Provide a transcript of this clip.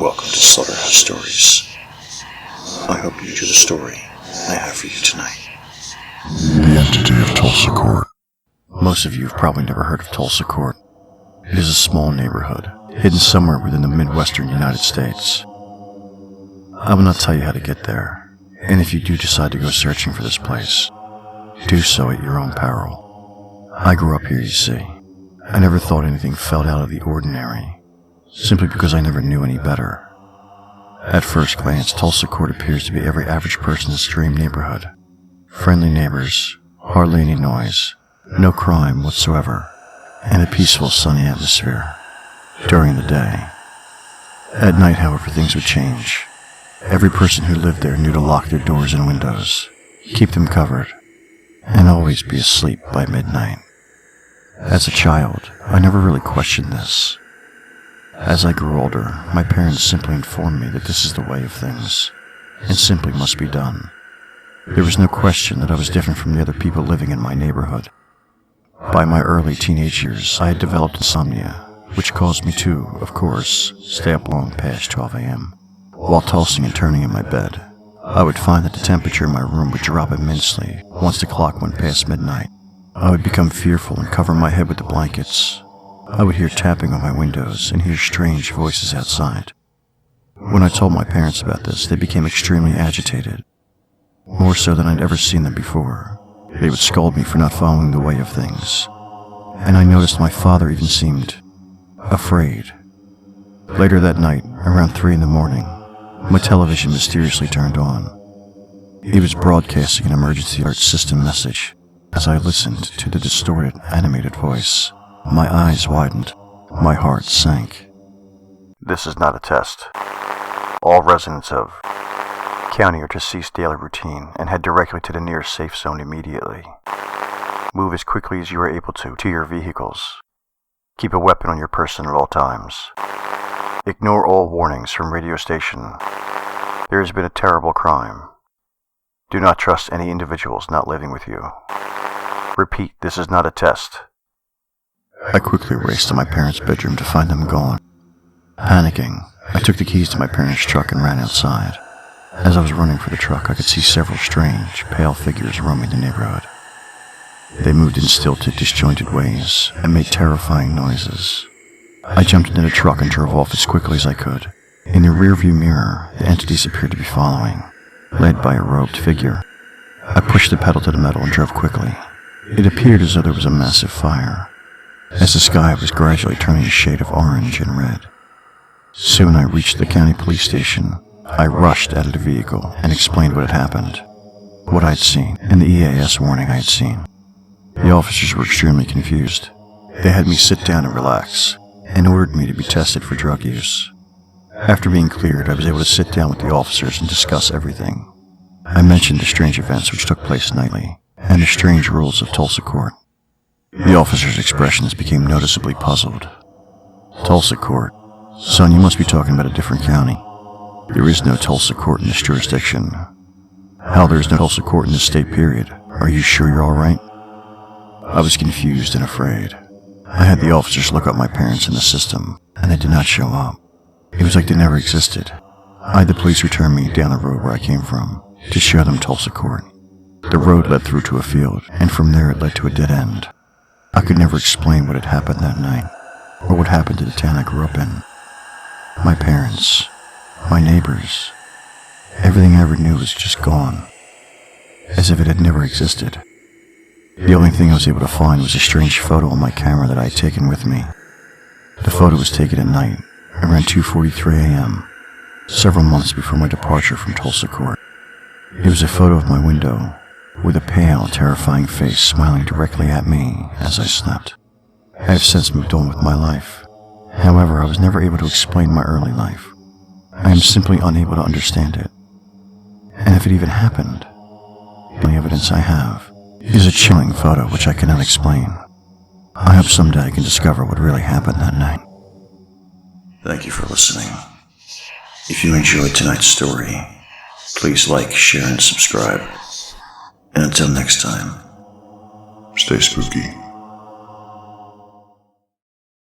Welcome to Slaughterhouse Stories. I hope you enjoy the story I have for you tonight. The entity of Tulsa Court. Most of you have probably never heard of Tulsa Court. It is a small neighborhood, hidden somewhere within the Midwestern United States. I will not tell you how to get there, and if you do decide to go searching for this place, do so at your own peril. I grew up here, you see. I never thought anything felt out of the ordinary, simply because I never knew any better. At first glance, Tulsa Court appears to be every average person's dream neighborhood. Friendly neighbors, hardly any noise, no crime whatsoever, and a peaceful, sunny atmosphere during the day. At night, however, things would change. Every person who lived there knew to lock their doors and windows, keep them covered, and always be asleep by midnight. As a child, I never really questioned this. As I grew older, my parents simply informed me that this is the way of things, and simply must be done. There was no question that I was different from the other people living in my neighborhood. By my early teenage years, I had developed insomnia, which caused me to, of course, stay up long past 12 a.m. While tossing and turning in my bed, I would find that the temperature in my room would drop immensely once the clock went past midnight. I would become fearful and cover my head with the blankets. I would hear tapping on my windows and hear strange voices outside. When I told my parents about this, they became extremely agitated, more so than I'd ever seen them before. They would scold me for not following the way of things, and I noticed my father even seemed afraid. Later that night, around 3 in the morning, my television mysteriously turned on. It was broadcasting an emergency alert system message. As I listened to the distorted, animated voice, my eyes widened, my heart sank. This is not a test. All residents of county are to cease daily routine and head directly to the nearest safe zone immediately. Move as quickly as you are able to your vehicles. Keep a weapon on your person at all times. Ignore all warnings from radio station. There has been a terrible crime. Do not trust any individuals not living with you. Repeat, this is not a test. I quickly raced to my parents' bedroom to find them gone. Panicking, I took the keys to my parents' truck and ran outside. As I was running for the truck, I could see several strange, pale figures roaming the neighborhood. They moved in stilted, disjointed ways and made terrifying noises. I jumped into the truck and drove off as quickly as I could. In the rearview mirror, the entities appeared to be following, led by a robed figure. I pushed the pedal to the metal and drove quickly. It appeared as though there was a massive fire, as the sky was gradually turning a shade of orange and red. Soon I reached the county police station. I rushed out of the vehicle and explained what had happened, what I had seen, and the EAS warning I had seen. The officers were extremely confused. They had me sit down and relax, and ordered me to be tested for drug use. After being cleared, I was able to sit down with the officers and discuss everything. I mentioned the strange events which took place nightly, and the strange rules of Tulsa Court. The officers' expressions became noticeably puzzled. Tulsa Court? Son, you must be talking about a different county. There is no Tulsa Court in this jurisdiction. Hell, there is no Tulsa Court in this state, period. Are you sure you're all right? I was confused and afraid. I had the officers look up my parents in the system, and they did not show up. It was like they never existed. I had the police return me down the road where I came from, to show them Tulsa Court. The road led through to a field, and from there it led to a dead end. I could never explain what had happened that night, or what happened to the town I grew up in. My parents, my neighbors, everything I ever knew was just gone, as if it had never existed. The only thing I was able to find was a strange photo on my camera that I had taken with me. The photo was taken at night, around 2:43 a.m., several months before my departure from Tulsa Court. It was a photo of my window, with a pale, terrifying face smiling directly at me as I slept. I have since moved on with my life. However, I was never able to explain my early life. I am simply unable to understand it. And if it even happened, the only evidence I have is a chilling photo which I cannot explain. I hope someday I can discover what really happened that night. Thank you for listening. If you enjoyed tonight's story, please like, share, and subscribe. And until next time, stay spooky.